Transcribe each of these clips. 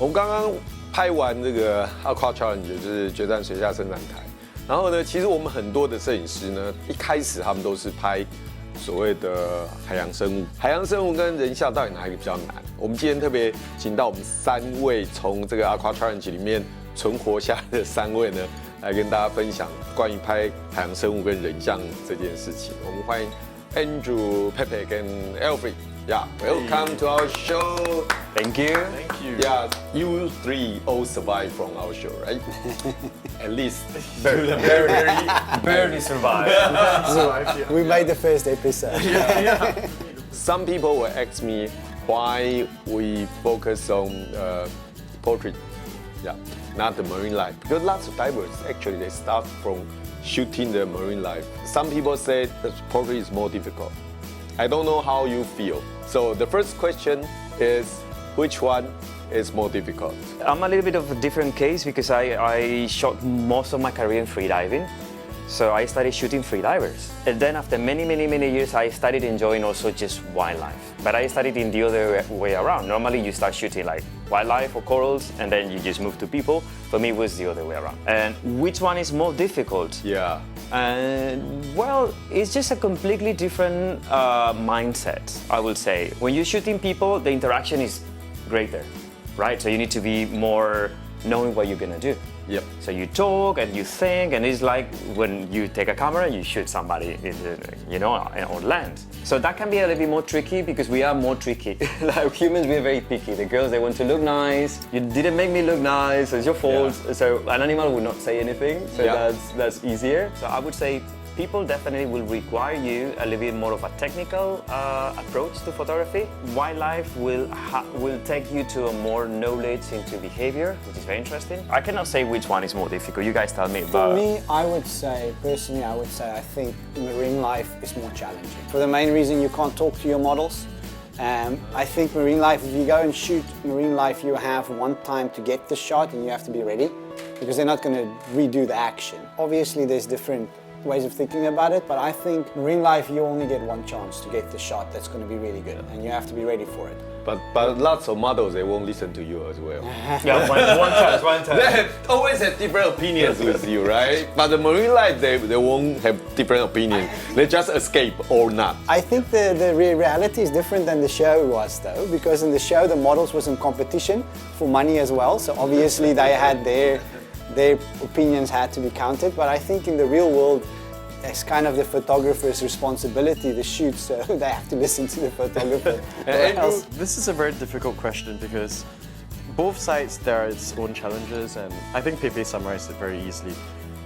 我们刚刚拍完这个 Aqua Challenge， 就是决战水下伸展台。然后呢，其实我们很多的摄影师呢，一开始他们都是拍所谓的海洋生物。海洋生物跟人像到底哪一个比较难？我们今天特别请到我们3位从这个 Aqua Challenge 里面存活下来的3位呢，来跟大家分享关于拍海洋生物跟人像这件事情。我们欢迎 Andrew、Pepe 跟 Alfred。Yeah, welcome to our show. Thank you. Thank you. Yeah, you 3 all survived from our show, right? At least. Barely survived. We made the first episode. Some people will ask me why we focus on portrait, yeah, not the marine life. Because lots of divers actually they start from shooting the marine life. Some people say the portrait is more difficult. I don't know how you feel. So the first question is, which one is more difficult? I'm a little bit of a different case because I shot most of my career in freediving. So I started shooting freedivers. And then after many years, I started enjoying also just wildlife. But I started in the other way around. Normally you start shooting like wildlife or corals and then you just move to people. For me, it was the other way around. And which one is more difficult? Yeah. Well, it's just a completely different mindset, I would say. When you're shooting people, the interaction is greater, right? So you need to be more knowing what you're gonna do. Yep. So you talk and you think, and it's like when you take a camera and you shoot somebody, on land. So that can be a little bit more tricky because we are more tricky. Like humans, we're very picky. The girls, they want to look nice. You didn't make me look nice. It's your fault. Yeah. So an animal will not say anything. So that's easier. So I would say people definitely will require you a little bit more of a technical approach to photography. Wildlife will take you to a more knowledge into behavior, which is very interesting. I cannot say which one is more difficult. You guys tell me. For me, I would say, personally, I think marine life is more challenging. For the main reason you can't talk to your models. I think marine life, if you go and shoot marine life, you have one time to get the shot and you have to be ready because they're not going to redo the action. Obviously, there's different ways of thinking about it, but I think marine life you only get one chance to get the shot that's going to be really good and you have to be ready for it. But lots of models they won't listen to you as well. Yeah, one time. They always have different opinions with you, right? But the marine life they won't have different opinions. They just escape or not. I think the reality is different than the show was though, because in the show the models was in competition for money as well, so obviously they had their opinions had to be counted, but I think in the real world, it's kind of the photographer's responsibility to shoot, so they have to listen to the photographer. This is a very difficult question because both sides, there are its own challenges, and I think Pepe summarized it very easily.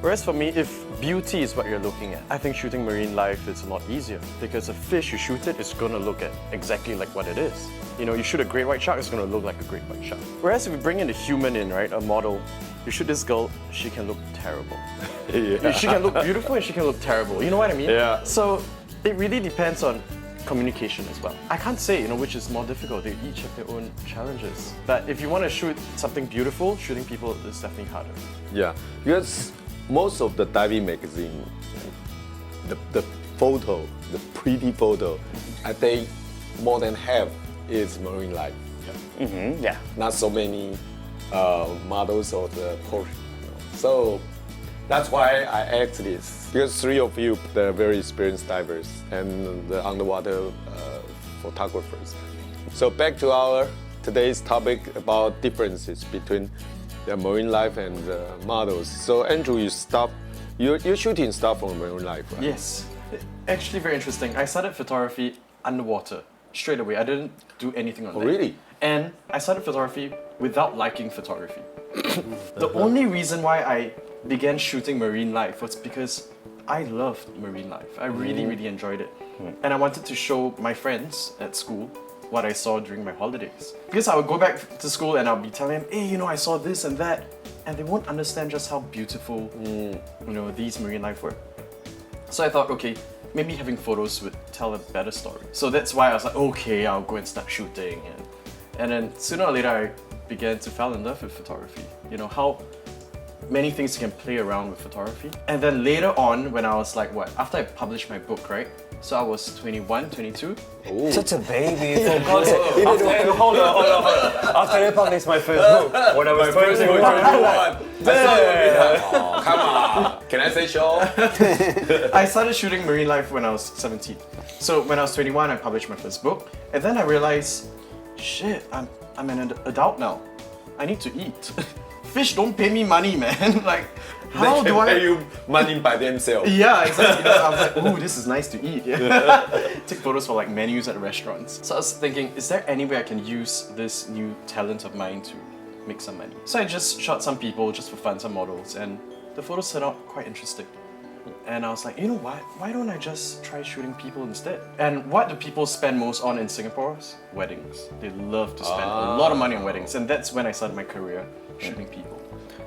Whereas for me, if beauty is what you're looking at, I think shooting marine life is a lot easier because a fish, you shoot it, it's going to look at exactly like what it is. You shoot a great white shark, it's going to look like a great white shark. Whereas if you bring in a human in, right, a model, you shoot this girl, she can look terrible. Yeah. She can look beautiful and she can look terrible. You know what I mean? Yeah. So it really depends on communication as well. I can't say, which is more difficult. They each have their own challenges. But if you want to shoot something beautiful, shooting people is definitely harder. Yeah, because most of the diving magazine, the photo, the pretty photo, I think more than half is marine life. Yeah. Mm-hmm, yeah. Not so many models of the portrait. So that's why I asked this, because 3 of you are very experienced divers and the underwater photographers. So back to our today's topic about differences between the marine life and the models. So Andrew, your shooting stuff from marine life, right? Yes. Actually very interesting. I started photography underwater straight away. I didn't do anything on land. Oh, really? And I started photography without liking photography. The only reason why I began shooting marine life was because I loved marine life. I really enjoyed it. And I wanted to show my friends at school what I saw during my holidays. Because I would go back to school and I'll be telling them, hey, I saw this and that. And they won't understand just how beautiful, these marine life were. So I thought, okay, maybe having photos would tell a better story. So that's why I was like, okay, I'll go and start shooting. And then sooner or later, I began to fall in love with photography. How many things you can play around with photography. And then later on, when I was like, after I published my book, right? So I was 21, 22. Such a baby, for God's sake. Hold on. After I published my first book, when I was 21. Oh, come on. Can I say show? I started shooting marine life when I was 17. So when I was 21, I published my first book. And then I realized, shit, I'm an adult now. I need to eat. Fish don't pay me money, man. Like, how they do can I... pay you money by themselves. Yeah, exactly. I was like, ooh, this is nice to eat. Yeah. Take photos for like menus at restaurants. So I was thinking, is there any way I can use this new talent of mine to make some money? So I just shot some people just for fun, some models, and the photos turned out quite interesting. And I was like, you know what? Why don't I just try shooting people instead? And what do people spend most on in Singapore? Weddings. They love to spend a lot of money on weddings, and that's when I started my career shooting people.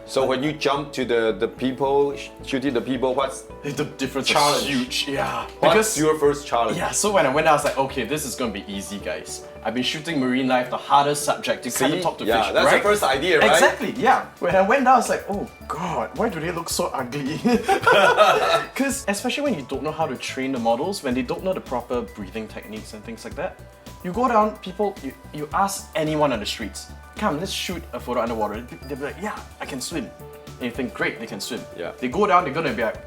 So when you jump to the people, shooting the people, what's The difference Challenge. is huge. Yeah. what's your first challenge? Yeah, so when I went out, I was like, okay, this is gonna be easy, guys. I've been shooting marine life, the hardest subject. You kind of talk to yeah, fish, that's right? the first idea, right? Exactly, yeah. When I went down, I was like, oh god, why do they look so ugly? Because especially when you don't know how to train the models, when they don't know the proper breathing techniques and things like that, you go down, people, you ask anyone on the streets, come, let's shoot a photo underwater. They'll be like, yeah, I can swim. And you think, great, they can swim. Yeah. They go down, they're gonna be like,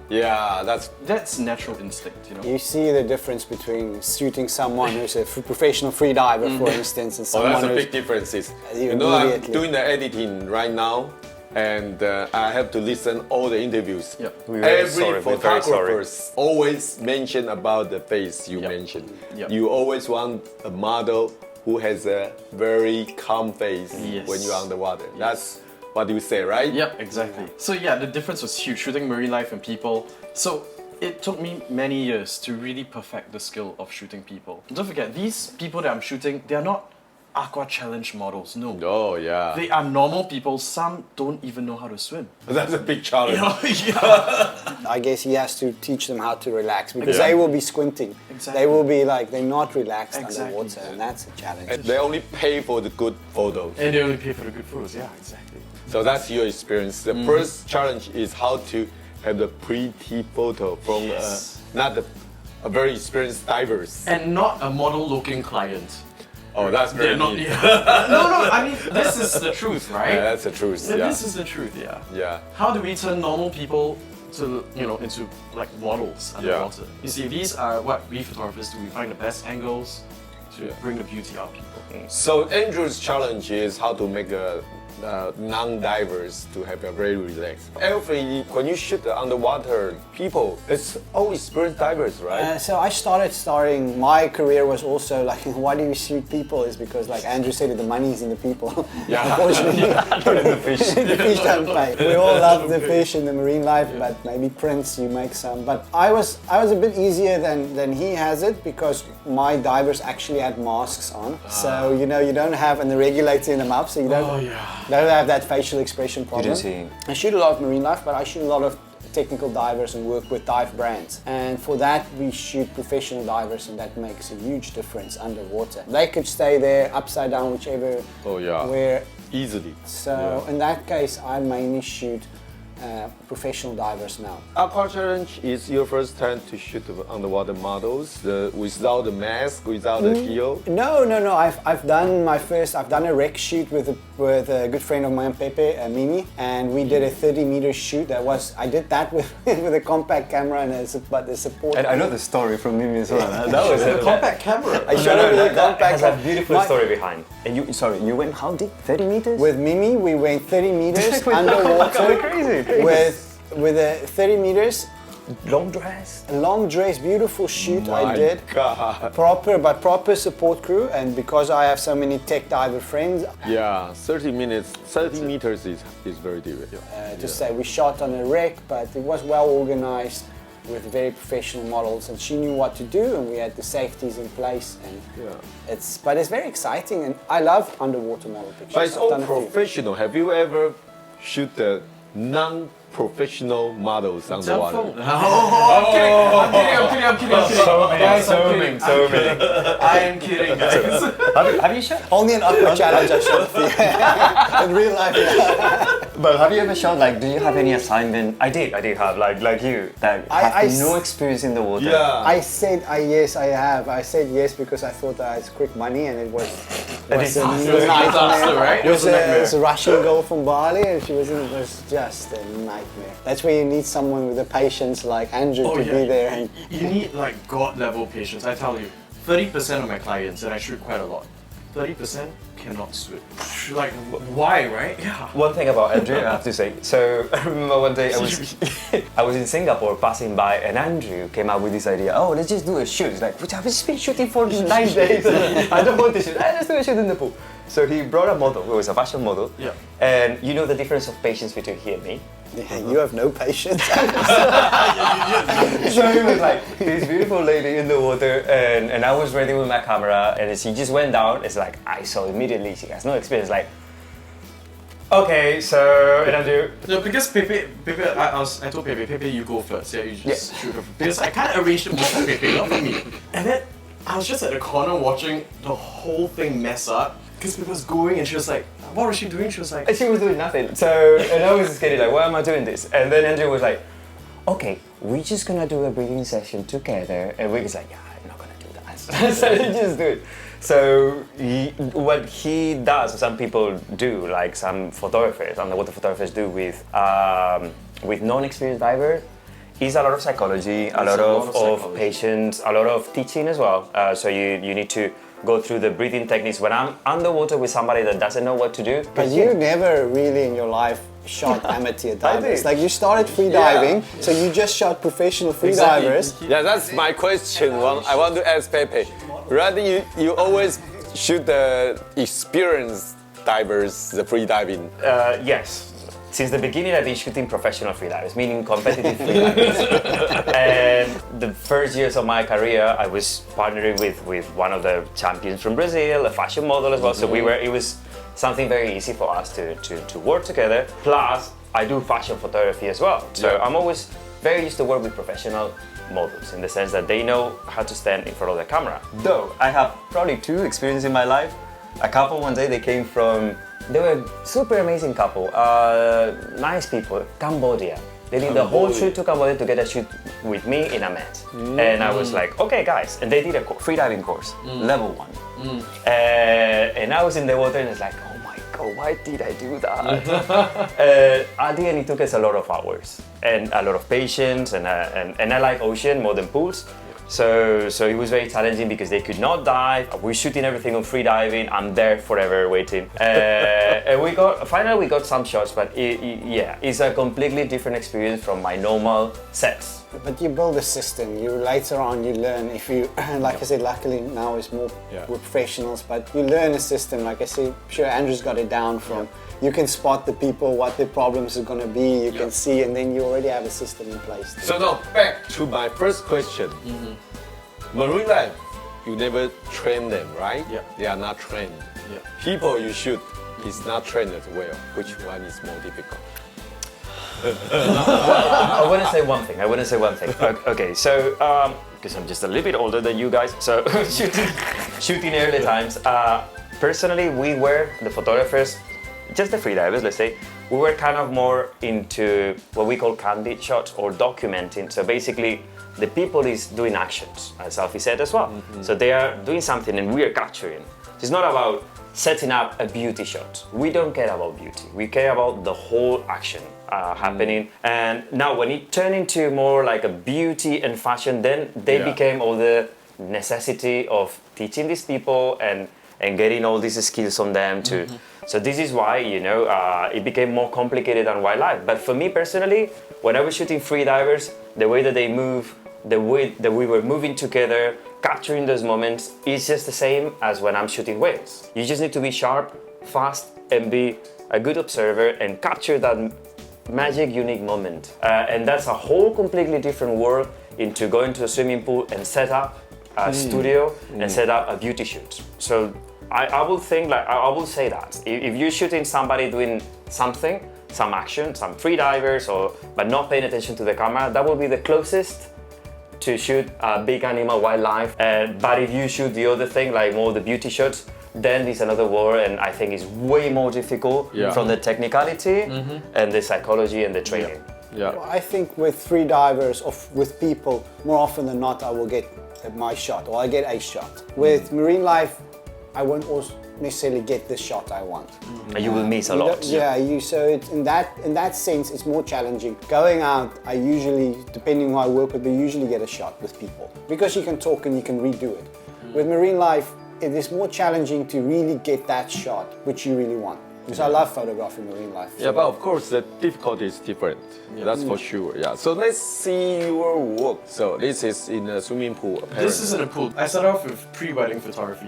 Yeah, that's natural instinct, you know? You see the difference between shooting someone who's a professional free diver, for instance, and Oh, someone that's a who's big difference. You You know, I'm immediately- doing the editing right now, and I have to listen all the interviews. Yep. We're very Every sorry, we're very photographers always mention about the face you Yep. mentioned. Yep. You always want a model who has a very calm face Yes. when you're underwater. That's what you say, right? Yep, exactly. So yeah, the difference was huge, shooting marine life and people. So it took me many years to really perfect the skill of shooting people. Don't forget, these people that I'm shooting, they are not Aqua Challenge models, no. Oh yeah. They are normal people, some don't even know how to swim. That's a big challenge. Yeah. I guess he has to teach them how to relax because Yeah. they will be squinting. Exactly. They will be like they're not relaxed Exactly. underwater, and that's a challenge. And they only pay for the good photos. And they only pay for the good photos, yeah, exactly. So that's your experience. The first challenge is how to have the pretty photo from Yes. not a very experienced divers. And not a model-looking client. Oh, that's very They're not, neat. yeah. No, I mean, this is the truth, right? Yeah, that's the truth. Yeah. This is the truth, yeah. Yeah. How do we turn normal people to, into like models underwater? You see, these are what we photographers do. We find the best angles to bring the beauty out of people. So Andrew's challenge is how to make a non-divers to have a very relaxed. Every when you shoot the underwater people, it's all experienced divers, right? So I started starting. My career was also like, why do you shoot people? Is because, like Andrew said, the money is in the people. Yeah. Unfortunately, the fish. the fish don't pay. We all love the fish in the marine life, but maybe prints you make some. But I was a bit easier than he has it because my divers actually had masks on. So you don't have the regulator in the mouth, so you don't have that facial expression problem. see. I shoot a lot of marine life, but I shoot a lot of technical divers and work with dive brands. And for that, we shoot professional divers, and that makes a huge difference underwater. They could stay there upside down, whichever, Oh yeah. where. Easily. So in that case, I mainly shoot professional divers now. Aqua Challenge is your first time to shoot the underwater models without the mask, without the heel. No. I've done a rec shoot with a good friend of mine, Pepe, Mimi, and we did a 30-meter shoot. I did that with a compact camera and the support. And I know the story from Mimi as well. That was A compact camera. I shot it with a that compact has a camera. beautiful story behind. And you went how deep? 30 meters? With Mimi, we went 30 meters underwater. Crazy. With a 30 meters, long dress. long dress, beautiful shoot I My did. God. Proper support crew, and because I have so many tech diver friends, Yeah, 30 meters is very deep. say we shot on a wreck, but it was well organized with very professional models, and she knew what to do, and we had the safeties in place, and it's very exciting, and I love underwater model pictures. But it's I've all done a few. professional. Have you ever shoot the non-professional models underwater? I'm kidding. Guys, I'm kidding. So many. I am kidding, guys. Have you shot? Only an aqua challenge I shot in real life. Yeah. But have you ever shot, like, do you have any assignment? I did have, like you, that have no experience in the water. Yeah. I said yes, I have. I said yes because I thought that it's quick money and it was a disaster, right? It was a Russian girl from Bali and it was just a nightmare. That's where you need someone with the patience like Andrew to be there. And You need like God level patience. I tell you, 30% of my clients, and I shoot quite a lot, 30% cannot swim. Like, why, right? Yeah. One thing about Andrew, I have to say. So I remember one day I was in Singapore passing by, and Andrew came up with this idea. Oh, let's just do a shoot. He's like, I've just been shooting for 9 days. I don't want to shoot. Let's do a shoot in the pool. So he brought a model. It was a fashion model. Yeah. And you know the difference of patience between he and me. yeah, you have no patience. So he was like this beautiful lady in the water, and I was ready with my camera, and she just went down. It's like I saw immediately she has no experience. Like, okay, so and I do. No, because Pepe, I told Pepe, you go first. Yeah, you just shoot her. Because I kind of arranged it more for Pepe, not for me. And then I was just at the corner watching the whole thing mess up. Because Pepe was going and she was like, what was she doing? She was like, She was doing nothing. So and I was scared, like, why am I doing this? And then Andrew was like, okay, we're just gonna do a breathing session together. And we was like, yeah, I'm not gonna do that. So he just do it. So what he does, some people do, like some photographers, underwater photographers do with non-experienced divers, is a lot of psychology, a lot of patience, a lot of teaching as well. So you need to go through the breathing techniques. When I'm underwater with somebody that doesn't know what to do. But you never really in your life shot amateur divers. Like you started free diving, so you just shot professional free divers. Yeah, that's my question. I want to ask Pepe. Rather, you always shoot the experienced divers, the free diving. Yes. Since the beginning, I've been shooting professional freedivers, meaning competitive freedivers. And the first years of my career, I was partnering with one of the champions from Brazil, a fashion model as well. So it was something very easy for us to work together. Plus, I do fashion photography as well. So I'm always very used to work with professional models in the sense that they know how to stand in front of the camera. Though I have probably 2 experiences in my life. A couple one day, they were super amazing couple, nice people, Cambodia. They did the whole shoot to Cambodia to get a shoot with me in a mat. And I was like, okay guys, and they did a freediving course, level 1. And I was in the water and it's like, oh my God, why did I do that? At the end it took us a lot of hours and a lot of patience and I like ocean more than pools. So it was very challenging because they could not dive. We're shooting everything on free diving. I'm there forever waiting. And we got some shots, but it's a completely different experience from my normal sets. But you build a system. You later on you learn. If you, like I said, luckily now it's more with professionals. But you learn a system. Like I said, I'm sure Andrew's got it down from. You can spot the people, what their problems are going to be. You can see, and then you already have a system in place. So now back to my first question. Marine life, you never train them, right? Yeah. They are not trained. Yeah. People you shoot is not trained as well. Which one is more difficult? I wouldn't say one thing. Okay, so because I'm just a little bit older than you guys, so shooting early times. Personally, we were the photographers, just the freedivers, let's say. We were kind of more into what we call candid shots or documenting. So basically, the people is doing actions, as Alfie said as well. So they are doing something and we are capturing. It's not about setting up a beauty shot. We don't care about beauty. We care about the whole action happening. And now when it turned into more like a beauty and fashion, then they became all the necessity of teaching these people and getting all these skills on them too. So this is why, it became more complicated than wildlife. But for me personally, when I was shooting free divers, the way that they move, the way that we were moving together, capturing those moments is just the same as when I'm shooting whales. You just need to be sharp, fast, and be a good observer and capture that magic, unique moment. And that's a whole completely different world into going to a swimming pool and set up a studio and set up a beauty shoot. So I will say that if you're shooting somebody doing something, some action, some free divers, but not paying attention to the camera, that will be the closest to shoot a big animal, wildlife. But if you shoot the other thing, like more the beauty shots, then there's another world, and I think it's way more difficult from the technicality and the psychology and the training. Yeah. Well, I think with free divers or with people, more often than not, I will get my shot or I get a shot. With marine life, I won't also necessarily get the shot I want. You will miss a lot. So it's in that sense, it's more challenging. Going out, I usually, depending who I work with, we usually get a shot with people because you can talk and you can redo it. With marine life, it is more challenging to really get that shot which you really want. Because I love photographing marine life. Yeah, but of course the difficulty is different. That's for sure. Yeah. So let's see your work. So this is in a swimming pool. Apparently. This is in a pool. I started off with pre-wedding photography.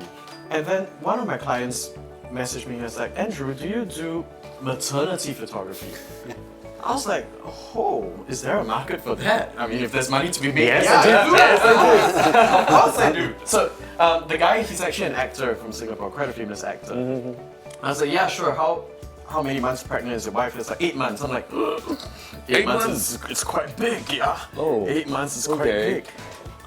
And then one of my clients messaged me and was like, Andrew, do you do maternity photography? I was like, oh, is there a market for that? I mean, if there's money to be made, Yes, I do. yes, I do. Of course I do. So the guy, he's actually an actor from Singapore, quite a famous actor. I was like, yeah, sure. How many months pregnant is your wife? It's like 8 months. I'm like, 8 months? It's quite big, yeah. Oh. 8 months is quite big.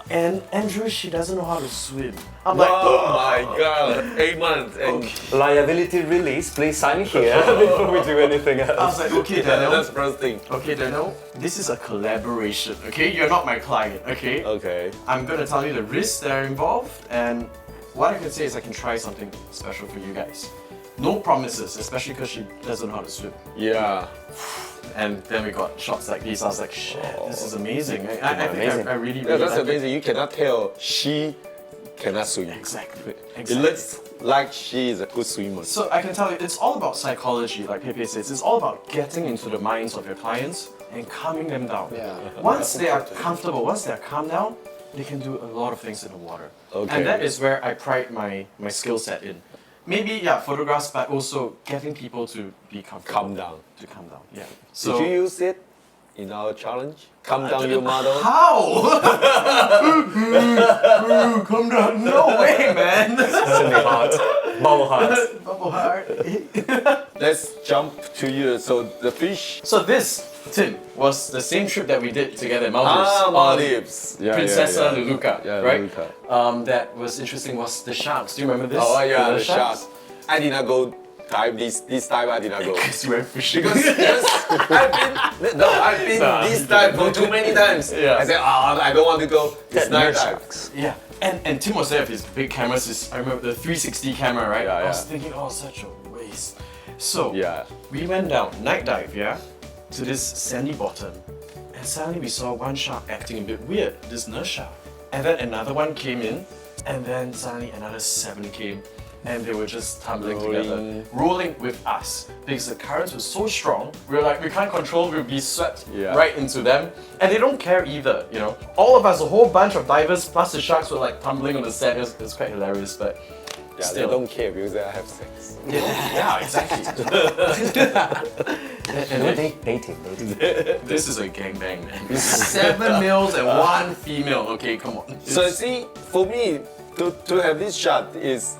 And Andrew, she doesn't know how to swim. I'm Oh like, my God, 8 months. And Liability release, please sign here before we do anything else. I was like, okay, Daniel. that's the first thing. Okay, Daniel, this is a collaboration, okay? You're not my client, okay? Okay. I'm gonna tell you the risks that are involved, and what I can say is I can try something special for you guys. No promises, especially because she doesn't know how to swim. Yeah. And then we got shots like these. I was like, shit, this is amazing. I think I really, Yeah, really that's like it. amazing. You cannot tell she cannot swim. Exactly. It looks like she is a good swimmer. So I can tell you, it's all about psychology, like Pepe says. It's all about getting into the minds of your clients and calming them down. Yeah. Once they are comfortable, once they are calmed down, they can do a lot of things in the water. Okay. And that is where I pride my skill set in. Maybe, yeah, photographs, but also getting people to be comfortable. Calm down. To calm down, yeah. Did you use it in our challenge? Calm down your model? How? Calm down. No way, man. Swimming heart, bubble heart. Bubble heart. Let's jump to you. So the fish. So this, Tim, was the same trip that we did together in Maldives. Maldives. Yeah, Princesa yeah. Luluka, Yeah, right? Luluka. That was interesting was the sharks. Do you remember this? Oh yeah, the sharks. I did not go dive this time. I did not go. Because you went fishing. Because I've been this time for too many times. Yeah. I said, I don't want to go. It's night dive. Yeah. And Tim was there with his big cameras. I remember the 360 camera, right? Yeah, I was yeah. thinking, oh, such a waste. So Yeah. we went down, night dive, yeah, to this sandy bottom. And suddenly we saw one shark acting a bit weird, this nurse shark. And then another one came in, and then suddenly another 7 came. And they were just tumbling together, rolling with us. Because the currents were so strong, we were like, we can't control, we'll be swept right into them. And they don't care either, you know. All of us, a whole bunch of divers, plus the sharks were like tumbling on the sand. It was quite hilarious, but Yeah, still. they don't care because they have sex. Yeah, exactly. No, dating. This is a gangbang, man. 7 males and 1 female. Okay, come on. So see, for me, to have this shot is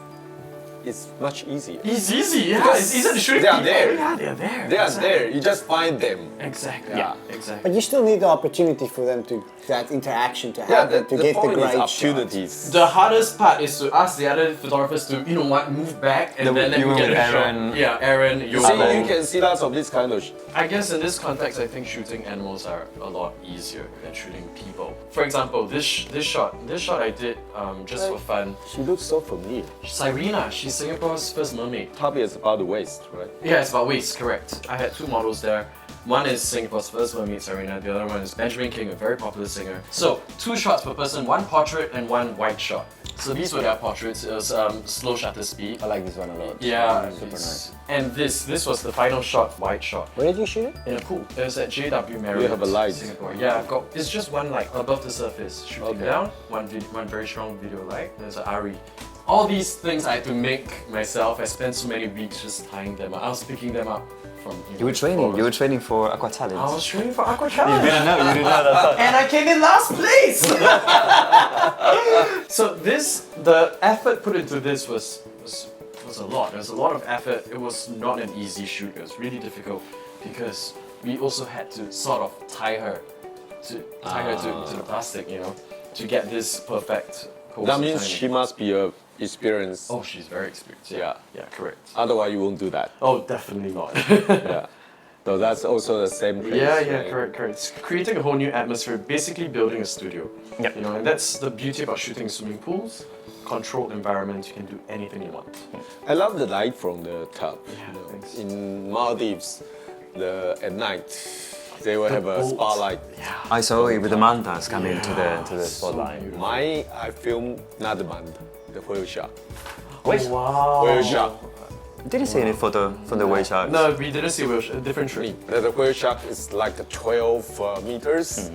much easier. It's easy, yeah. Because It's easy to shoot they are people. there. Yeah, they're there. They are exactly. there. You just find them. Exactly. Yeah. Exactly. But you still need the opportunity for them to, that interaction to Yeah, happen, to the get the point is great opportunities. The hardest part is to ask the other photographers to, you know what, move back and then let me get a Aaron. shot. Yeah, Aaron, See, Yobo. you can see lots of this kind of. I guess in this context, I think shooting animals are a lot easier than shooting people. For example, this shot I did just for fun. She looks so familiar. Cyrena, she's Singapore's first mermaid. Probably it's about the waist, right? Yeah, it's about waist, correct. I had 2 models there. One is Singapore's first mermaid, Cyrena. The other one is Benjamin King, a very popular singer. So 2 shots per person, 1 portrait and 1 wide shot. So these were their portraits. It was slow shutter speed. I like this one a lot. Yeah, super nice. And this was the final shot, wide shot. Where did you shoot it? In a pool. It was at JW Marriott. You have a light. Singapore. Yeah, I've got. It's just one light above the surface. Shooting Okay. down, one very strong video light. There's an ARRI. All these things I had to make myself. I spent so many weeks just tying them up. I was picking them up from. You were training. You were training for Aqua Challenge. I was training for Aqua You Challenge. didn't know. You didn't know that. And I came in last place. So the effort put into this was a lot. There was a lot of effort. It was not an easy shoot. It was really difficult because we also had to sort of tie her to the plastic, you know, to get this perfect pose. That means she must be a experience. Oh, she's very experienced. Yeah. Yeah, correct. Otherwise, you won't do that. Oh, definitely not. Yeah. So that's also the same place. Yeah, right? correct. It's creating a whole new atmosphere, basically building a studio. Yep. You know, and that's the beauty about shooting swimming pools. Controlled environment, you can do anything you want. I love the light from the top. Yeah, thanks. In Maldives, at night, they will have a boat. spotlight. Yeah. I saw it with the mantas coming to the spotlight. I filmed not the manta, the whale shark. Wait, Wow. Whale shark. did you see any photo from the whale sharks? No, we didn't see a different tree. The whale shark is like 12 meters,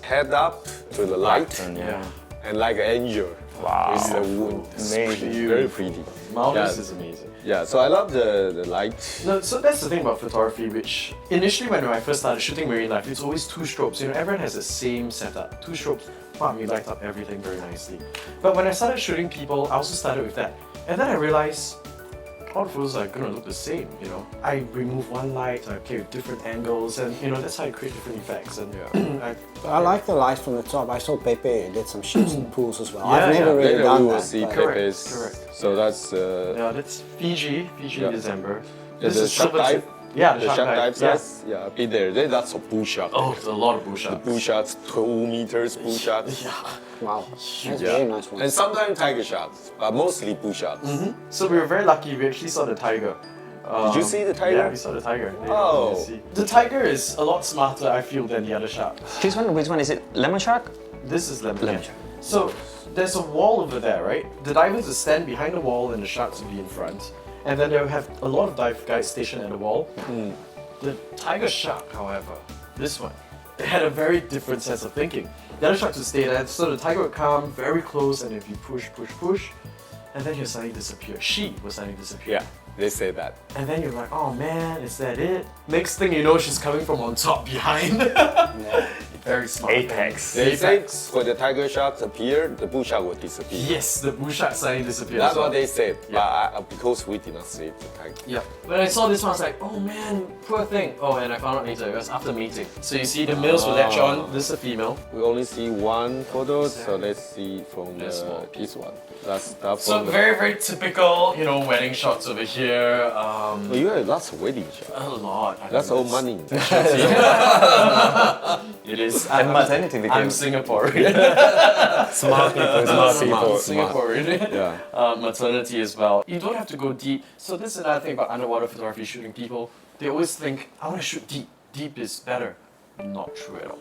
head up to the light, Yeah. and like an angel. Wow. With the wound. Amazing. Very pretty. Maldives Yeah. is amazing. Yeah, so I love the light. No, so that's the thing about photography, which initially when I first started shooting marine life, it's always two strobes. You know, everyone has the same setup. Two strobes, bam, you light up everything very nicely. But when I started shooting people, I also started with that. And then I realized all the photos are gonna look the same, you know. I remove one light, I play with different angles, and you know, that's how I create different effects. And I like the light from the top. I saw Pepe did some shoots in pools as well. Yeah, I've never yeah. really Later done we will that. see but- Pepe's. Correct. So that's yeah, that's Fiji Yeah. in December. the shark silver dive. tip- Yeah, The shark dive. yeah. Yes, yeah, I've been there. There's lots of bull shark. Oh, there's a lot of bull sharks. Bull sharks, 2 meters bull sharks. Yeah. Wow, that's Yeah. very nice one. And sometimes tiger sharks, but mostly bull sharks. So we were very lucky. We actually saw the tiger. Did you see the tiger? Yeah, we saw the tiger. Yeah, Oh. you see. The tiger is a lot smarter, I feel, than the other shark. Which one is it? Lemon shark? This is lemon. Lemon Yeah. shark. So there's a wall over there, right? The divers will stand behind the wall and the sharks will be in front. And then they'll have a lot of dive guys stationed at the wall. The tiger shark, however, this one, it had a very different sense of thinking. The other sharks would stay there, so the tiger would come very close, and if you push, and then he'll suddenly disappear. She will suddenly disappear. Yeah, they say that. And then you're like, oh man, is that it? Next thing you know, she's coming from on top behind. Very smart. Apex. They say when the tiger sharks appear, the bull shark will disappear. Yes, the bull shark suddenly disappears. That's what they said. Yeah. But because we did not save the tiger. Yeah. When I saw this one, I was like, oh man, poor thing. Oh, and I found out later, it was after mating. So you see the males will latch on, this is a female. We only see one photo, so let's see from That's small. this one. That's that So from the- very, very typical, you know, wedding shots over here. Oh, you have lots of wedding shots. A lot. I That's think all it's- money. It is. And maternity I'm became Singaporean. smart people, smart people. Singaporean. Yeah. Maternity as well. You don't have to go deep. So this is another thing about underwater photography, shooting people. They always think, I want to shoot deep. Deep is better. Not true at all.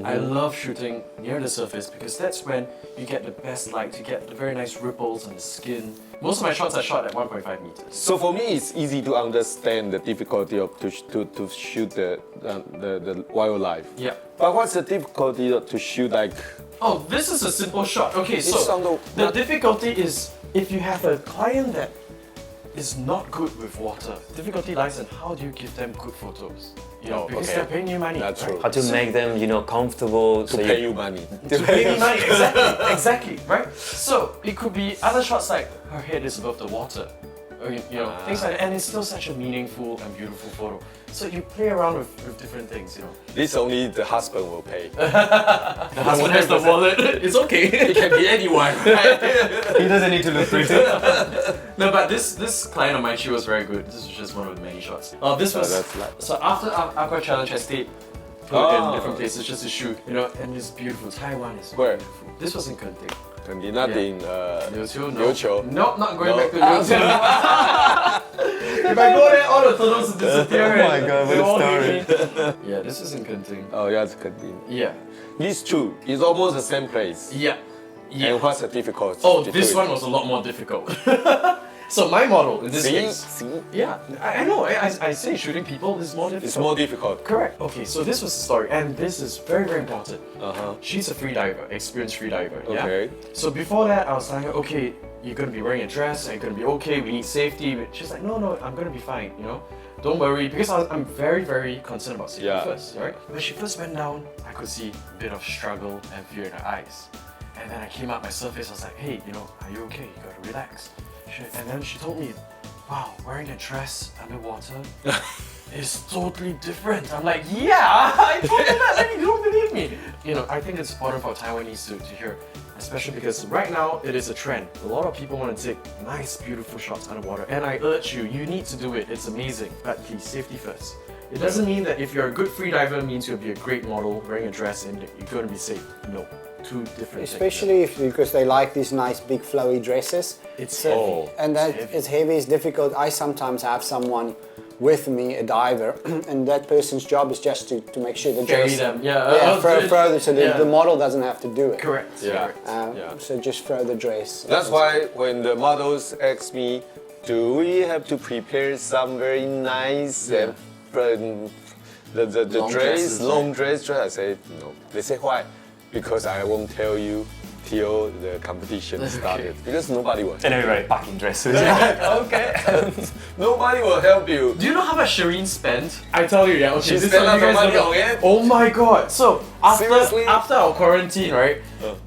I love shooting near the surface because that's when you get the best light, you get the very nice ripples on the skin. Most of my shots are shot at 1.5 meters. So for me, it's easy to understand the difficulty of to shoot the wildlife. Yeah. But what's the difficulty to shoot like? Oh, this is a simple shot. Okay, It's on so the- the difficulty is if you have a client that is not good with water. Difficulty lies in how do you give them good photos? You know, Oh, because okay. they're paying you money. That's right? true. How to make them, comfortable. To pay you money. To pay me money, exactly, right? So it could be other shots like her head is above the water, or you know, things like that, and it's still such a meaningful and beautiful photo. So you play around with different things, you know. This only the husband will pay. The husband has the wallet. It's okay. It can be anyone, right? He doesn't need to look pretty. No, but this client of mine, she was very good. This was just one of the many shots. This was that's like- so after Aqua Challenge, I stayed put in different places just to shoot, you know, and it's beautiful. Taiwan is Where? beautiful. This was in Genting. Not Yeah. in Liuqiu, no. Liuqiu. Nope, not going No. back to Liuqiu. If I go there, all the turtles will disappear. Oh my God, what They a all story. hate me. Yeah, this is in Genting. Oh, yeah, it's Genting. Yeah. These two is almost the same place. Yeah. Yeah. And what's the difficulty? Oh, this one was a lot more difficult. So my model in this See, case. see, Yeah, I know. I say shooting people is more difficult. it's more difficult. Correct. Okay, so this was the story, and this is very, very important. Uh-huh. She's a free diver, experienced free diver. Yeah? Okay. So before that, I was telling her, okay, you're gonna be wearing a dress, and you're gonna be okay. We need safety. But she's like, no, I'm gonna be fine. You know, don't worry, because I'm very, very concerned about safety Yeah. first. Right. When she first went down, I could see a bit of struggle and fear in her eyes. And then I came up my surface. I was like, hey, you know, are you okay? You gotta relax. And then she told me, wow, wearing a dress underwater, is totally different. I'm like, yeah, I told you that, and you don't believe me. You know, I think it's important for Taiwanese to hear, especially because right now it is a trend. A lot of people want to take nice, beautiful shots underwater, and I urge you, you need to do it. It's amazing, but please, safety first. It doesn't mean that if you're a good freediver means you'll be a great model wearing a dress and you're going to be safe. No, two different Especially because they like these nice big flowy dresses. It's heavy. And that it's heavy, it's difficult. I sometimes have someone with me, a diver, and that person's job is just to make sure the Carry dress... them, yeah. Further, so the model doesn't have to do it. Correct. Yeah. Correct. So just throw the dress. That's why when the models ask me, do we have to prepare some very nice and the Long dress, dresses, long dress, I say no. They say why? Because I won't tell you till the competition started. Because nobody will. And everybody back in dresses. Okay. Nobody will help you. Do you know how much Shireen spent? I tell you, yeah. Okay, She this spent one you lots of guys money know. on it? Oh my god! So Seriously? after our quarantine, right?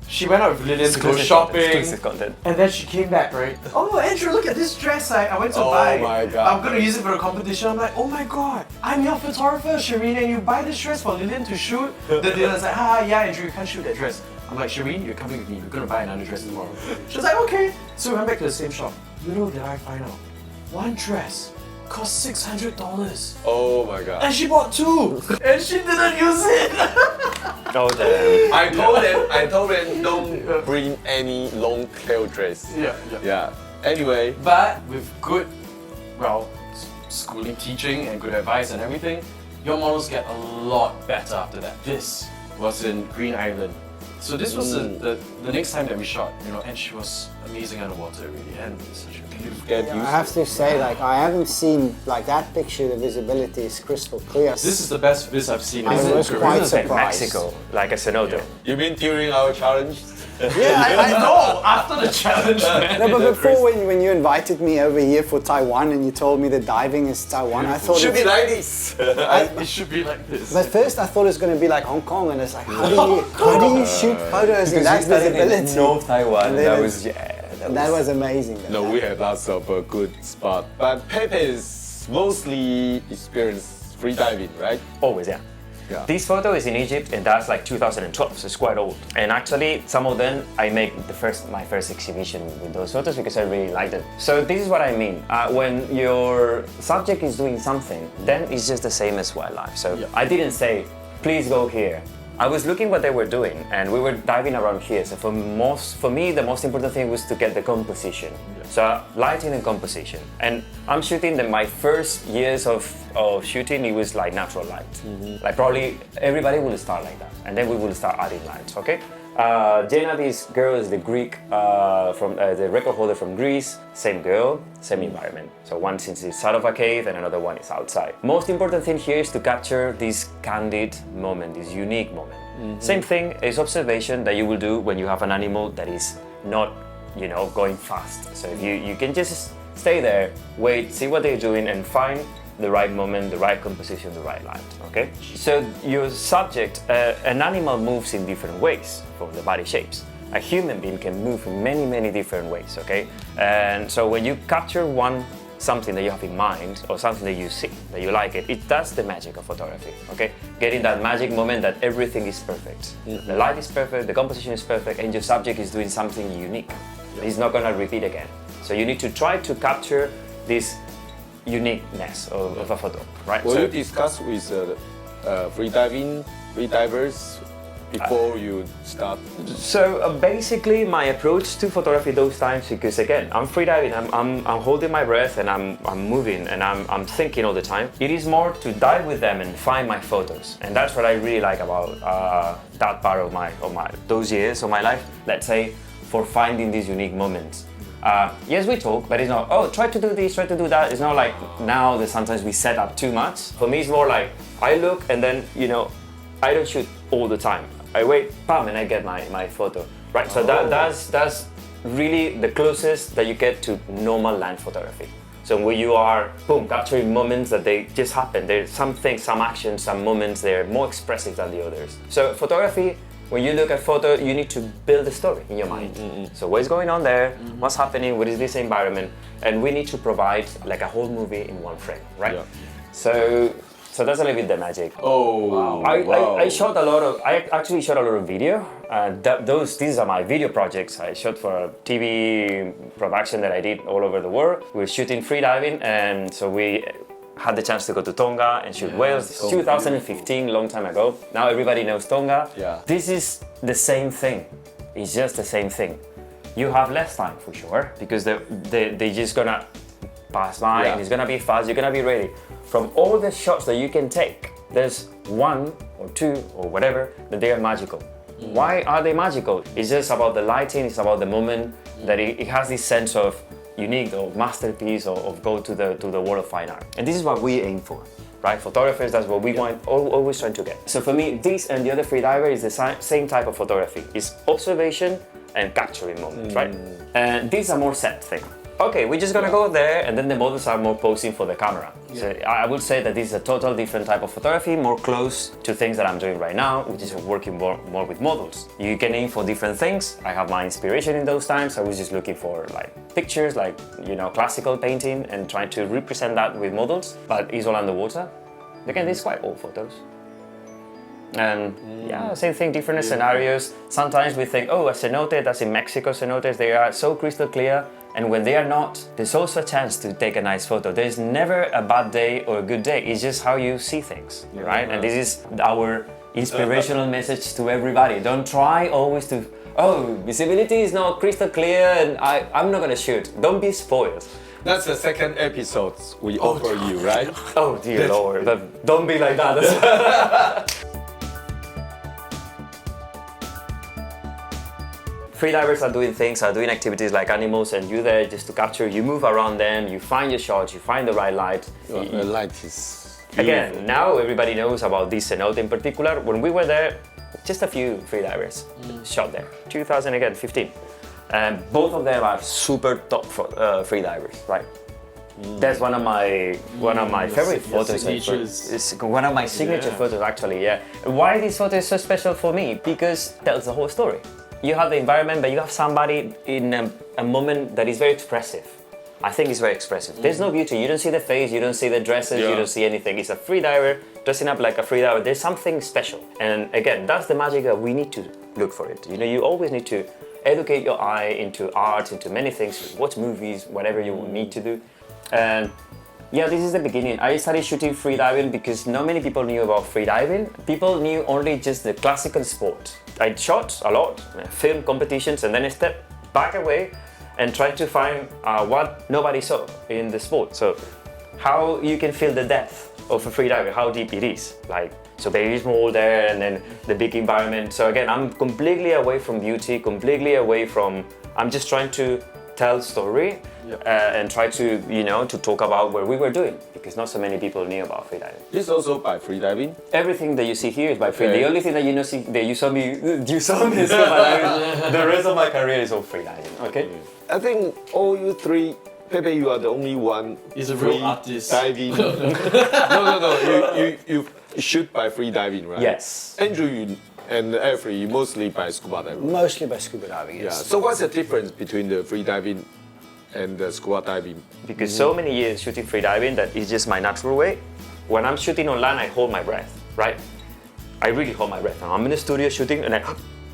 She went out with Lillian to go shopping, Exclusive content. and then she came back, right? Oh, Andrew, look at this dress I went to Oh buy. my God. I'm gonna use it for the competition. I'm like, oh my god, I'm your photographer, Shireen, and you buy this dress for Lillian to shoot. The Lillian's like, yeah, Andrew, you can't shoot that dress. I'm like, Shireen, you're coming with me. We're gonna buy another dress tomorrow. She was like, okay. So we went back to the same shop. Little did I find out, one dress cost $600. Oh my god. And she bought two, and she didn't use it. Oh, damn. I told them don't bring any long tail dress. Yeah. Anyway, But with good, schooling, teaching, and good advice and everything, your models get a lot better after that. This was in Green Island. So this was the next time that we shot, you know, and she was amazing underwater, really, and such a beautiful. get I used have to say, like, I haven't seen, like, that picture, the visibility is crystal clear. This is the best vis I've seen. I in was Korea. quite This is like surprised. Mexico, like a cenote. You mean during our challenge? Yeah, I know. After the challenge, man. No, but before when you invited me over here for Taiwan and you told me the diving is Taiwan, I thought Should be it's, like this. It should be like this. but first I thought it was going to be like Hong Kong, and it's like, how do you shoot photos in that visibility? North Taiwan. And then That it's- was That was amazing. No, we had lots of good spots. But Pepe is mostly experienced free diving, right? always, yeah. Yeah. This photo is in Egypt, and that's like 2012, so it's quite old. And actually, some of them I make my first exhibition with those photos because I really like them. So this is what I mean. When your subject is doing something, then it's just the same as wildlife. So I didn't say, please go here. I was looking what they were doing, and we were diving around here. So for me, the most important thing was to get the composition. So lighting and composition. And I'm shooting my first years of shooting, it was like natural light. Like probably everybody will start like that, and then we will start adding lights, okay? Jenna, this girl is the Greek, from the record holder from Greece. Same girl, same environment. So one is inside of a cave and another one is outside. Most important thing here is to capture this candid moment, this unique moment. Same thing is observation that you will do when you have an animal that is not, going fast. So if you can just stay there, wait, see what they're doing, and find the right moment, the right composition, the right light, okay? So your subject, an animal moves in different ways from the body shapes. A human being can move in many, many different ways, okay? And so when you capture something that you have in mind, or something that you see, that you like it does the magic of photography, okay? Getting that magic moment that everything is perfect. The light is perfect, the composition is perfect, and your subject is doing something unique. It's not gonna repeat again. So you need to try to capture this uniqueness of a photo, right? Will So you discuss with free divers before you start? So basically, my approach to photography those times, because again, I'm freediving, I'm holding my breath, and I'm moving, and I'm thinking all the time. It is more to dive with them and find my photos, and that's what I really like about that part of those years of my life. Let's say, for finding these unique moments. Yes, we talk, but it's not, try to do this, try to do that. It's not like now that sometimes we set up too much. For me, it's more like I look and then, I don't shoot all the time. I wait, bam, and I get my photo, right? So that's really the closest that you get to normal land photography. So where you are, boom, capturing moments that they just happen. There's some things, some actions, some moments, they're more expressive than the others. So photography, when you look at photo, you need to build a story in your mind. So what is going on there? What's happening? What is this environment? And we need to provide like a whole movie in one frame, right? So that's a little bit the magic. Oh, wow. I shot a lot of. I actually shot a lot of video. These are my video projects. I shot for a TV production that I did all over the world. We were shooting freediving, and so we had the chance to go to Tonga and shoot whales. 2015, long time ago. Now everybody knows Tonga. Yeah. This is the same thing. It's just the same thing. You have less time for sure because they're just gonna pass by and it's gonna be fast. You're gonna be ready. From all the shots that you can take, there's one or two or whatever that they are magical. Why are they magical? It's just about the lighting. It's about the moment that it has this sense of unique or masterpiece or of go to the world of fine art. And this is what we aim for, right? Photographers, that's what we want, always trying to get. So for me, this and the other freediver is the same type of photography. It's observation and capturing moments, right? And these are more set thing. Okay, we're just gonna go there, and then the models are more posing for the camera. So I would say that this is a total different type of photography, more close to things that I'm doing right now, which is working more with models. You can aim for different things. I have my inspiration in those times. I was just looking for like pictures, like, you know, classical painting, and trying to represent that with models, but it's all underwater. Again, these quite old photos. And yeah, same thing, different scenarios. Sometimes we think, oh, a cenote, that's in Mexico, cenotes, they are so crystal clear. And when they are not, there's also a chance to take a nice photo. There's never a bad day or a good day. It's just how you see things, right? And this is our inspirational message to everybody. Don't try always to, oh, visibility is not crystal clear and I'm not gonna shoot. Don't be spoiled. That's the second episode we offer you, right? Oh dear Lord, but don't be like that. Freedivers are doing things, are doing activities like animals, and you're there just to capture. You move around them, you find your shots, you find the right light. The light is beautiful. Again, now everybody knows about this cenote in particular. When we were there, just a few freedivers shot there. 2015. And both of them are super top freedivers, right? That's one of my favorite photos. It's one of my signature photos, actually. Yeah. Why this photo is so special for me? Because it tells the whole story. You have the environment, but you have somebody in a moment that is very expressive. I think it's very expressive. There's no beauty. You don't see the face, you don't see the dresses, you don't see anything. It's a freediver dressing up like a freediver. There's something special. And again, that's the magic that we need to look for it. You know, you always need to educate your eye into art, into many things, watch movies, whatever you need to do. And yeah, this is the beginning. I started shooting freediving because not many people knew about freediving. People knew only just the classical sport. I shot a lot, film competitions, and then I stepped back away and tried to find what nobody saw in the sport. So how you can feel the depth of a freediver, how deep it is. Like, so very small there, and then the big environment. So again, I'm completely away from beauty, completely away from, I'm just trying to tell story and try to, you know, to talk about what we were doing, because not so many people knew about freediving. This is also by freediving? Everything that you see here is by freediving. The only thing that you saw me is freediving. The rest of my career is all freediving, okay? I think all you three, Pepe, you are the only one. He's a real artist. Diving. No. You shoot by freediving, right? Yes. Andrew, you and Every, you mostly by scuba diving. Mostly by scuba diving, yes. Yeah. So what's the difference between the freediving and the scuba diving? Because so many years shooting freediving that it's just my natural way. When I'm shooting on land, I hold my breath, right? I really hold my breath. I'm in the studio shooting and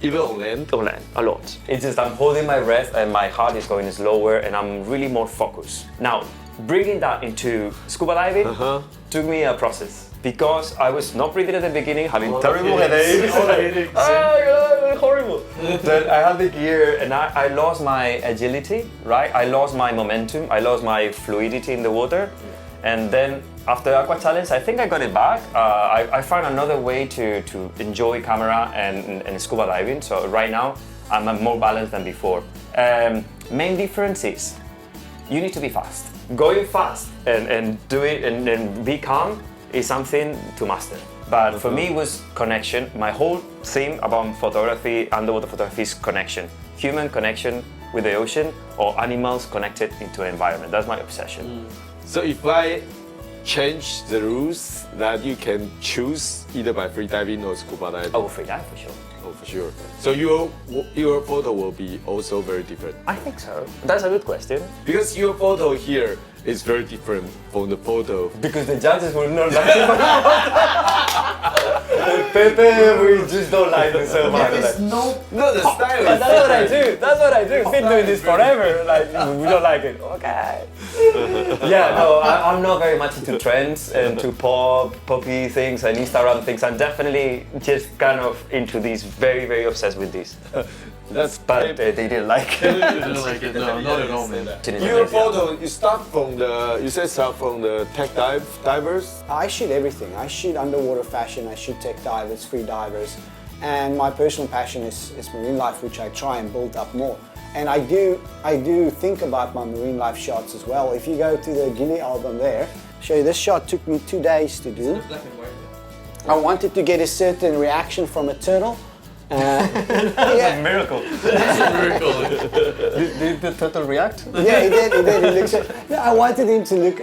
Even on land? On land, a lot. It's just I'm holding my breath and my heart is going slower and I'm really more focused. Now, bringing that into scuba diving took me a process. Because I was not breathing at the beginning, having terrible headaches. Horrible. Then I had the gear and I lost my agility, right? I lost my momentum, I lost my fluidity in the water. And then after Aqua Challenge, I think I got it back. I found another way to enjoy camera and scuba diving. So right now, I'm more balanced than before. Main difference is you need to be fast. Going fast and do it and be calm is something to master. But for me, it was connection. My whole theme about photography, underwater photography, is connection. Human connection with the ocean or animals connected into the environment. That's my obsession. So if I change the rules that you can choose either by freediving or scuba diving? Oh, freedive for sure. Oh, for sure. So your photo will be also very different. I think so. That's a good question. Because your photo here, is very different from the photo. Because the judges will not like it. Pepe, we just don't like it so much. There's no. No, the style But is that's what I do. That's what I do. Been doing this forever. Like we don't like it. Okay. Yeah, no, I'm not very much into trends and to poppy things and Instagram things. I'm definitely just kind of into these, very, very obsessed with this. But they didn't like it. I didn't like it. No, not at all, man. Your photo, you start from the tech divers. I shoot everything. I shoot underwater fashion, I shoot tech divers, free divers, and my personal passion is marine life, which I try and build up more. And I do think about my marine life shots as well. If you go to the Gilly album there, show you this shot took me 2 days to do. I wanted to get a certain reaction from a turtle. That's a miracle. That's a miracle. Did the turtle react? Yeah, he did. He looks. No, I wanted him to look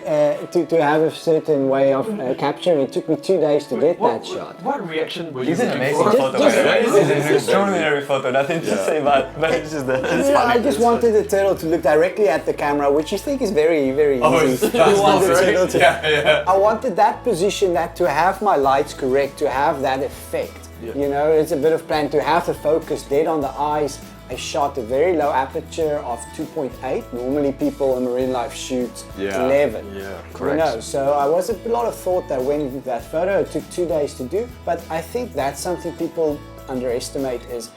to have a certain way of capturing. It took me 2 days to get that shot. What reaction were you It's an looking amazing for? photo. It's an extraordinary photo. Nothing to say about, but it's just it's Yeah, funny. I just wanted the turtle to look directly at the camera, which you think is very, very easy. that's You want not the right. turtle to- Yeah. I wanted that position, that to have my lights correct, to have that effect. You know, it's a bit of plan to have the focus dead on the eyes. I shot a very low aperture of 2.8. Normally people in marine life shoot 11. Yeah, correct. You know, so I was a lot of thought that went into that photo. It took 2 days to do, but I think that's something people underestimate is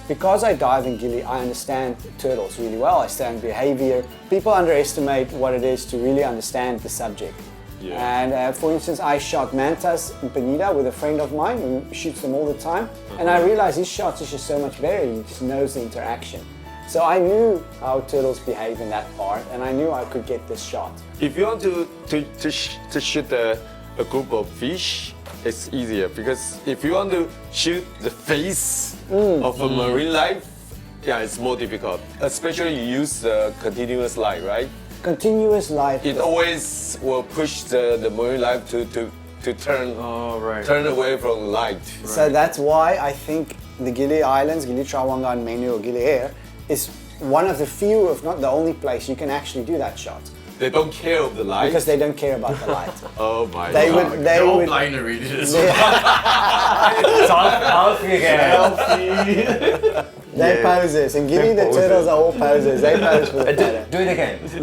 because I dive in gilly, I understand turtles really well. I understand behavior. People underestimate what it is to really understand the subject. Yeah. And for instance, I shot mantas in Penida with a friend of mine who shoots them all the time. And I realized his shots is just so much better. He just knows the interaction. So I knew how turtles behave in that part, and I knew I could get this shot. If you want to shoot a group of fish, it's easier because if you want to shoot the face of a marine life, yeah, it's more difficult. Especially you use continuous light, right? Continuous light. It always will push the marine life to turn turn away from light. So that's why I think the Gili Islands, Gili Trawangan and Menu or Gili Air, is one of the few, if not the only place you can actually do that shot. They don't care of the light. Because they don't care about the light. Oh my They god. would, they They're all would, blind already. Healthy again. they poses. In Gili, the turtles are all posers. They pose for the photo. Do it again. You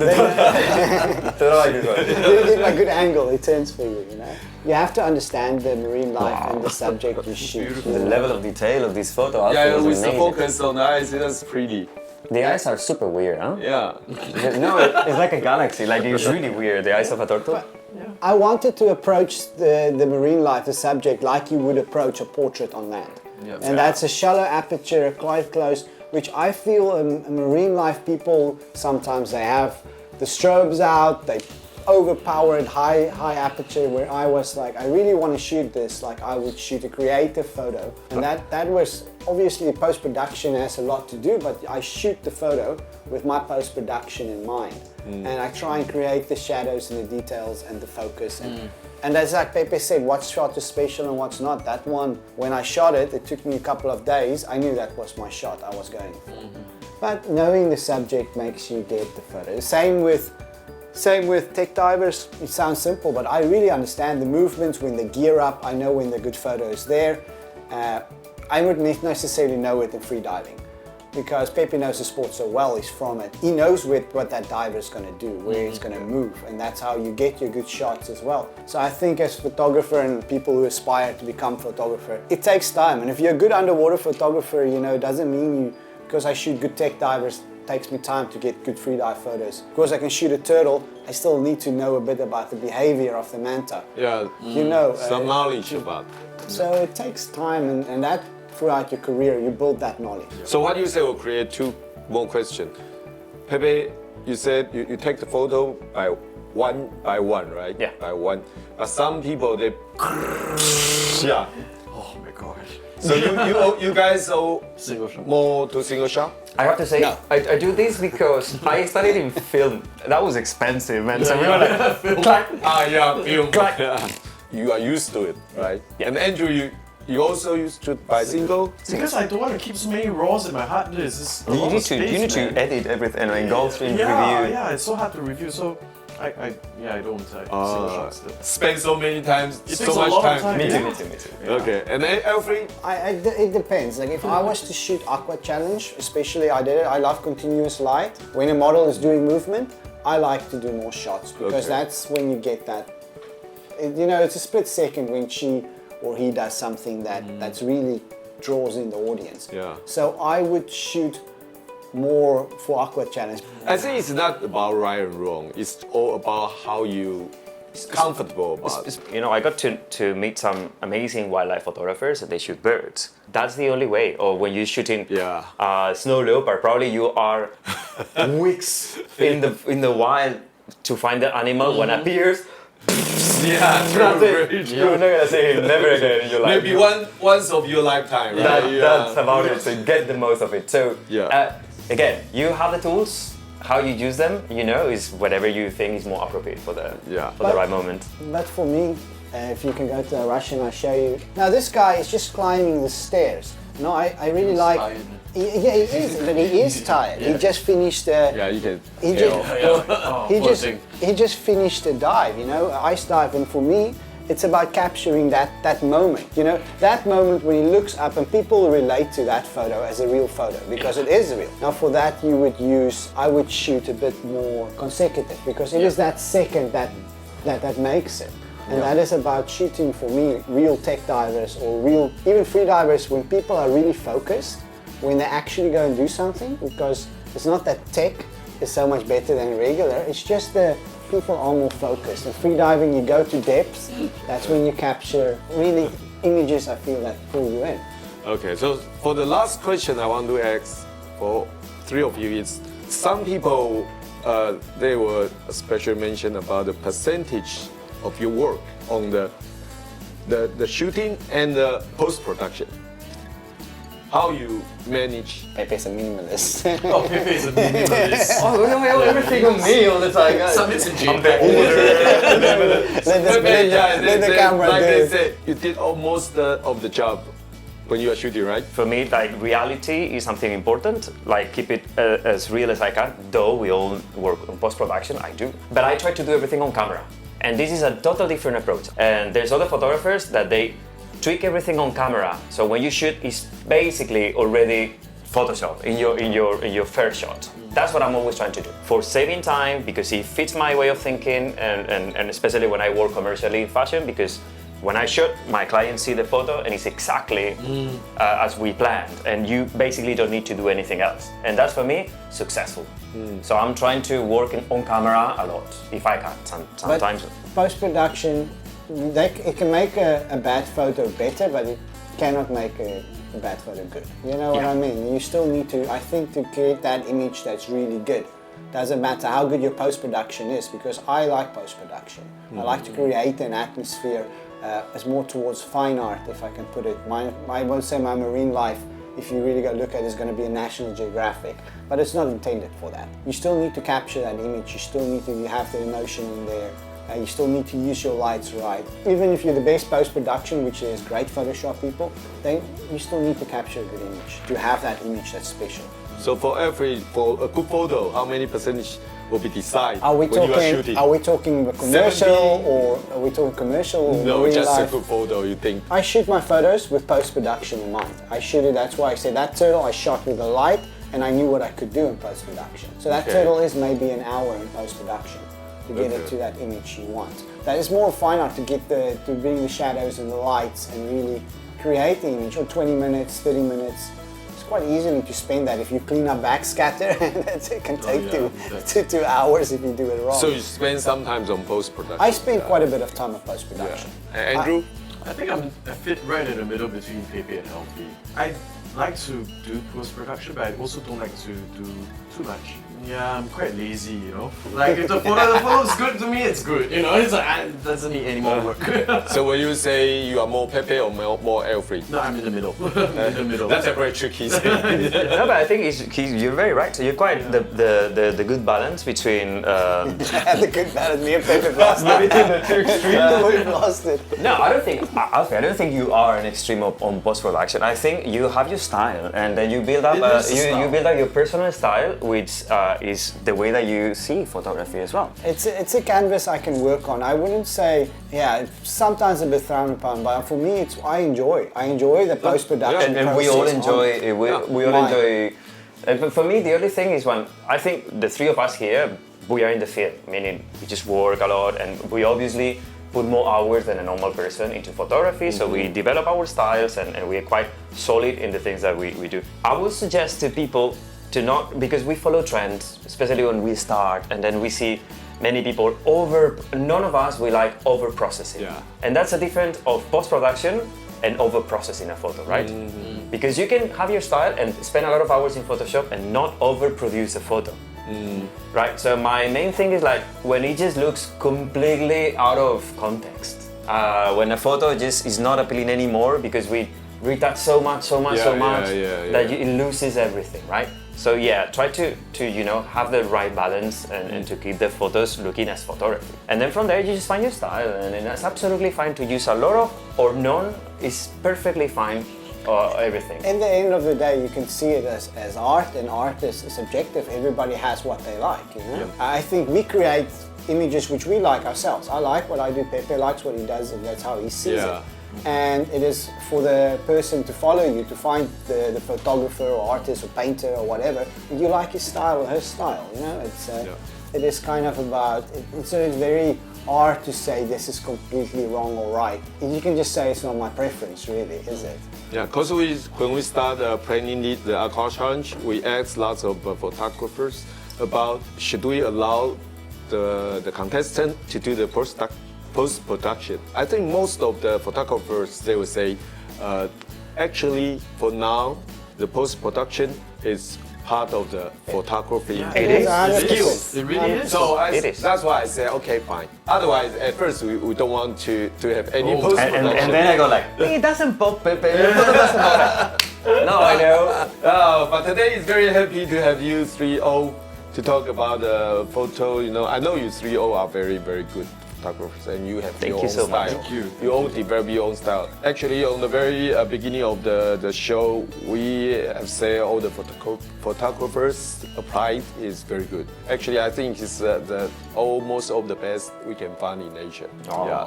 get a good angle, it turns for you, you know. You have to understand the marine life and the subject you shoot. The level of detail of this photo. Yeah, was with the amazing. focus on the eyes, that's pretty. The eyes are super weird, huh? Yeah. No, it's like a galaxy. Like it's really weird. The eyes of a turtle. I wanted to approach the marine life, the subject, like you would approach a portrait on land. And that's a shallow aperture, quite close, which I feel in marine life people, sometimes they have the strobes out, they overpowered high aperture, where I was like, I really want to shoot this like I would shoot a creative photo. And that was obviously post-production has a lot to do, but I shoot the photo with my post-production in mind. And I try and create the shadows and the details and the focus. And as like Pepe said, what's shot is special and what's not. That one, when I shot it, it took me a couple of days. I knew that was my shot I was going for. But knowing the subject makes you get the photo. Same with tech divers. It sounds simple, but I really understand the movements when they gear up. I know when the good photo is there. I wouldn't necessarily know it in free diving because Pepe knows the sport so well. He's from it. He knows what that diver is going to do, where it's going to move, and that's how you get your good shots as well. So I think as photographer and people who aspire to become photographer, it takes time. And if you're a good underwater photographer, you know, it doesn't mean you, because I shoot good tech divers, takes me time to get good free dive photos. Because I can shoot a turtle, I still need to know a bit about the behavior of the manta. Yeah. You know, Some knowledge about. so it takes time, and that throughout your career, you build that knowledge. So what you say will create two more questions. Pepe, you said you take the photo by one, right? Yeah. By one. But some people, they... Yeah. Oh my gosh. So you guys are Single shot. more to single shot? I have to say, No. I do this because I studied in film. That was expensive, man. So we were like, clack. Yeah, film. Clack. Yeah. You are used to it, right? Yeah. And Andrew, you also used to by single? Because I don't want to keep so many raws in my hard disk. It's a lot of You space, need to man. edit everything and go through Yeah, review. yeah, it's so hard to review. So I don't. Single shots still. Spend so many times, It so takes a much lot of time. time. Me Yeah. too. Okay, and then Alfred? It depends. Like if I was to shoot aqua challenge, especially I love continuous light. When a model is doing movement, I like to do more shots because Okay. that's when you get that. It's a split second when she or he does something that's really draws in the audience. Yeah. So I would shoot more for aqua challenge. I think it's not about right and wrong. It's all about how you comfortable about it. I got to meet some amazing wildlife photographers and they shoot birds. That's the only way. Or when you're shooting snow leopard, probably you are weeks in the wild to find the animal when it appears. Yeah, That's it. You're not gonna say it never again in your life. Maybe once of your lifetime, right? That's about it. So get the most of it. So Yeah. Again, you have the tools. How you use them, is whatever you think is more appropriate for the right moment. But for me, if you can go to a Russian, I'll show you. Now this guy is just climbing the stairs. No, I really like. tired. He is, but he is tired. He just finished. Yeah, you can. He just, Poor he just finished a dive, ice dive, and for me, it's about capturing that moment, that moment when he looks up and people relate to that photo as a real photo because it is real. Now for that I would shoot a bit more consecutive because it is that second that makes it. And that is about shooting for me, real tech divers or even free divers when people are really focused, when they actually go and do something because it's not that tech is so much better than regular, it's just the people are more focused. And free diving, you go to depths, that's when you capture really images I feel that pull you in. Okay, so for the last question I want to ask for three of you is, some people, they were especially mention about the percentage of your work on the shooting and the post-production. How you manage? Pepe's a minimalist. Oh, Pepe is a minimalist. Everything on me all the time, guys. Submits in I'm the order. Let the camera like do they it. say, you did almost of the job when you are shooting, right? For me, reality is something important. Keep it as real as I can. Though we all work on post-production, I do. But I try to do everything on camera. And this is a total different approach. And there's other photographers that they tweak everything on camera. So when you shoot, it's basically already Photoshop in your first shot. That's what I'm always trying to do for saving time, because it fits my way of thinking, and especially when I work commercially in fashion, because when I shoot, my clients see the photo and it's exactly as we planned, and you basically don't need to do anything else. And that's for me successful. So I'm trying to work on camera a lot, if I can, sometimes. But post-production, it can make a bad photo better, but it cannot make a bad photo good. You know what I mean? You still need to, I think, to create that image that's really good. Doesn't matter how good your post-production is, because I like post-production. I like to create an atmosphere as more towards fine art, if I can put it. I won't say my marine life, if you really go look at it, is going to be a National Geographic, but it's not intended for that. You still need to capture that image, you still need to have the emotion in there. You still need to use your lights right. Even if you're the best post-production, which is great Photoshop people, then you still need to capture a good image to have that image that's special. So for a good photo, how many percentage will be decided Are we when you are shooting? Are we talking commercial 70? or are we talking commercial or No, real just life? a good photo, you think? I shoot my photos with post-production in mind. I shoot it, that's why I said that turtle I shot with a light and I knew what I could do in post-production. So that turtle is maybe an hour in post-production to get it to that image you want. That is more fine art to bring the shadows and the lights and really create the image, or 20 minutes, 30 minutes. It's quite easily to spend that if you clean up backscatter, and it can take 2 hours if you do it wrong. So you spend some time on post-production? I spend quite a bit of time on post-production. Andrew? I think I fit right in the middle between Pepe and Healthy. I like to do post-production, but I also don't like to do too much. Yeah, I'm quite lazy, Like if the photo is good to me, it's good, It's like, it doesn't need any more work. So when you say you are more Pepe or more Alfred? No, I'm in the middle. In the middle. That's a very tricky thing. No, but I think you're very right. So you're quite the good balance between. The good balance, me and Pepe lost it. Between the two extremes. We've lost it. No, I don't think, Alfred, I don't think you are an extreme on post-production. I think you have your style, and then you build up you build up your personal style, which is the way that you see photography as well. It's a canvas I can work on. I wouldn't say, yeah, it's sometimes a bit frowned upon, but for me, I enjoy the post-production And we all enjoy. We all enjoy. And for me, the only thing is when I think the three of us here, we are in the field, meaning we just work a lot, and we obviously put more hours than a normal person into photography, so we develop our styles and we are quite solid in the things that we do. I would suggest to people to not, because we follow trends, especially when we start, and then we see many people none of us, we like over-processing. Yeah. And that's a difference of post-production and over-processing a photo, right? Because you can have your style and spend a lot of hours in Photoshop and not over-produce a photo. Right, so my main thing is like when it just looks completely out of context, when a photo just is not appealing anymore because we retouch so much that it loses everything, right? So yeah, try to have the right balance and to keep the photos looking as photography. And then from there you just find your style, and that's absolutely fine to use a lot of or none is perfectly fine. Everything. In the end of the day, you can see it as art, and art is subjective. Everybody has what they like, you know? I think we create images which we like ourselves. I like what I do, Pepe likes what he does, and that's how he sees it. And it is for the person to follow you, to find the photographer or artist or painter or whatever, and you like his style or her style, you know? It is kind of about, it's very hard to say this is completely wrong or right. You can just say it's not my preference, really, is it? Yeah, because when we start planning the Aqua Challenge, we asked lots of photographers about should we allow the contestant to do the post-production. I think most of the photographers, they would say, actually, for now, the post-production is part of the photography. It is. Skills. It really is. So It is. that's why I said, okay, fine. Otherwise, at first, we don't want to have any post-production. And then I go like, it doesn't pop, Pepe. Your photo doesn't pop. No, I know. But today is very happy to have you 3-0 to talk about the photo. You know, I know you 3-0 are very, very good photographers, and you have your own so style. much. Thank you. You all develop your own style. Actually, on the very beginning of the show, we have said all the photographers applied is very good. Actually, I think it's almost of the best we can find in Asia.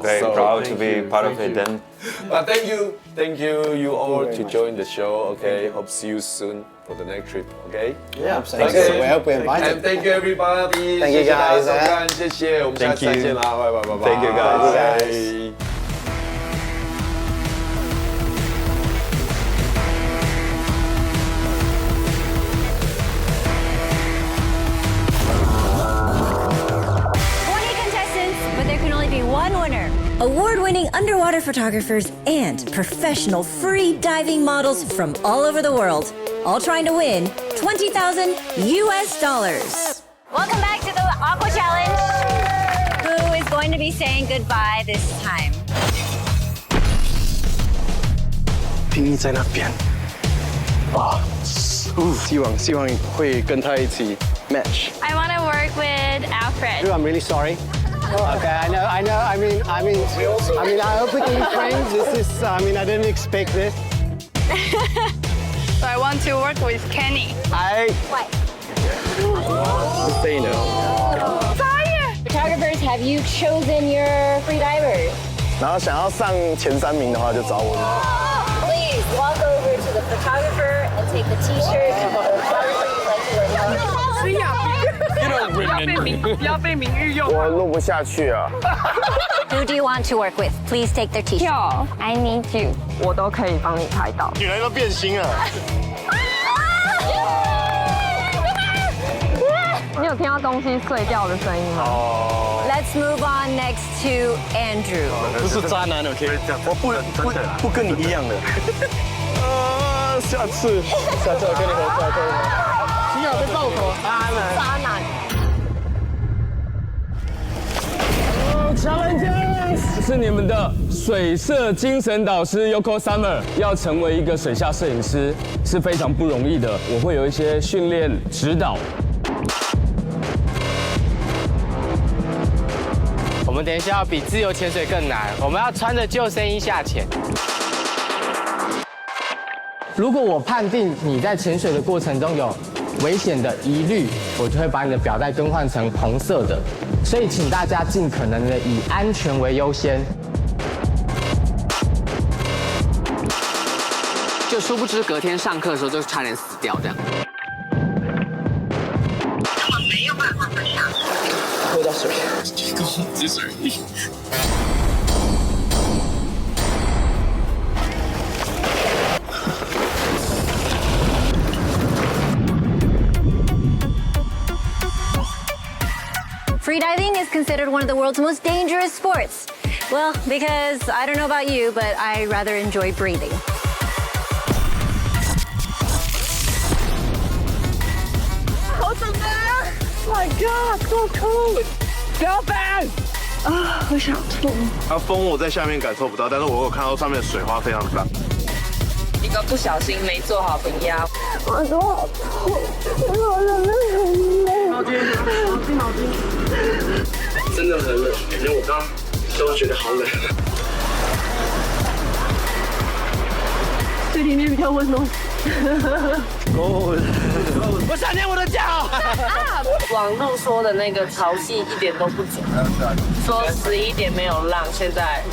Very proud to be part of it then. But thank you all to join the show. Okay, hope see you soon for the next trip. Okay. Yeah, absolutely. We hope we're invited. And thank you everybody. Thank you guys. 谢谢大家收看，谢谢，我们下次再见啦，拜拜拜拜。 Thank you guys. Bye. But there can only be one winner. Award-winning underwater photographers and professional free diving models from all over the world, all trying to win $20,000 US. Welcome back to the Aqua Challenge. Who is going to be saying goodbye this time? 定义在那边。希望会跟他一起 match。 I want to work with Alfred. I'm really sorry. Okay, I know. I mean, I hope we can be friends. This is, I didn't expect this. So I want to work with Kenny. Why? Say no。 Photographers, have you chosen your free divers? 然后想要上前3名的话，就找我们。 Please walk over to the photographer and take the T-shirt and the photographer you'd like to work with. 不要被名誉诱我录不下去啊。 Who do you want to work with? Please take their T-shirt. Yo, I need you. 我都可以帮你拍到。女人都变心了。你有听到东西碎掉的声音吗？ Let's move on next to Andrew. 不是渣男 ，OK？ 我不跟你一样的。下次我跟你合作，可以吗？幸好被爆头，渣男。Challenges 是你们的水摄精神导师 Yoko Summer。要成为一个水下摄影师是非常不容易的，我会有一些训练指导。我们等一下要比自由潜水更难，我们要穿着救生衣下潜。如果我判定你在潜水的过程中有危险的疑虑，我就会把你的表带更换成红色的。所以请大家尽可能的以安全为优先。就殊不知隔天上课的时候就差点死掉这样。我没有办法分享。喝到水，止水。Freediving is considered one of the world's most dangerous sports. Well, because I don't know about you, but I rather enjoy breathing. My God, so cool! 小板啊，我想吐。风我在下面感受不到，但是我有看到上面的水花非常大。一个不小心没做好平压，我头好痛，我真的很累。毛巾。真的很冷，连我刚刚都觉得好冷。水里面比较温暖。我想念我的脚。网络说的那个潮汐一点都不准，说11点没有浪，现在。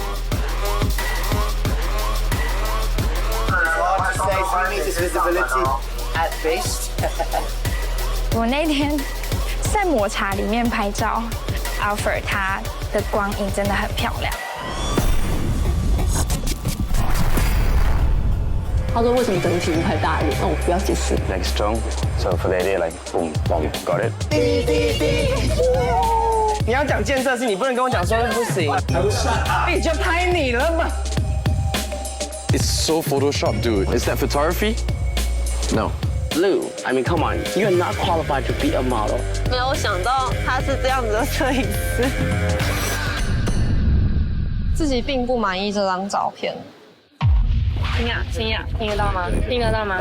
我那天在抹茶里面拍照 ，Alfred 它的光影真的很漂亮。他说为什么整体不拍大一点？那我不要解释。 Like strong, so for the idea, like boom, boom, got it. 你要讲建设性，你不能跟我讲说不行。你就拍你了嘛。 It's so Photoshop, dude. Is that photography? No. Lou, I mean, come on, you're not qualified to be a model. 没有想到他是这样子的摄影师。自己并不满意这张照片。听得到吗？听得到吗？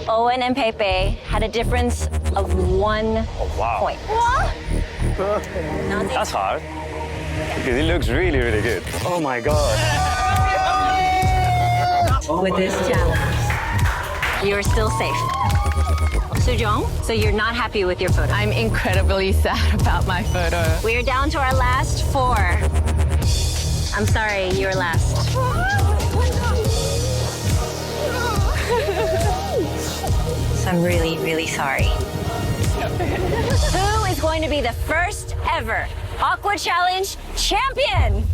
Owen and Pepe had a difference of 1 point. That's hard because it looks really, really good. Oh my god. With this challenge, you're still safe. Sujong, so you're not happy with your photo. I'm incredibly sad about my photo. We're down to our last 4. I'm sorry, you're last. So I'm really, really sorry. Who is going to be the first ever Aqua Challenge champion?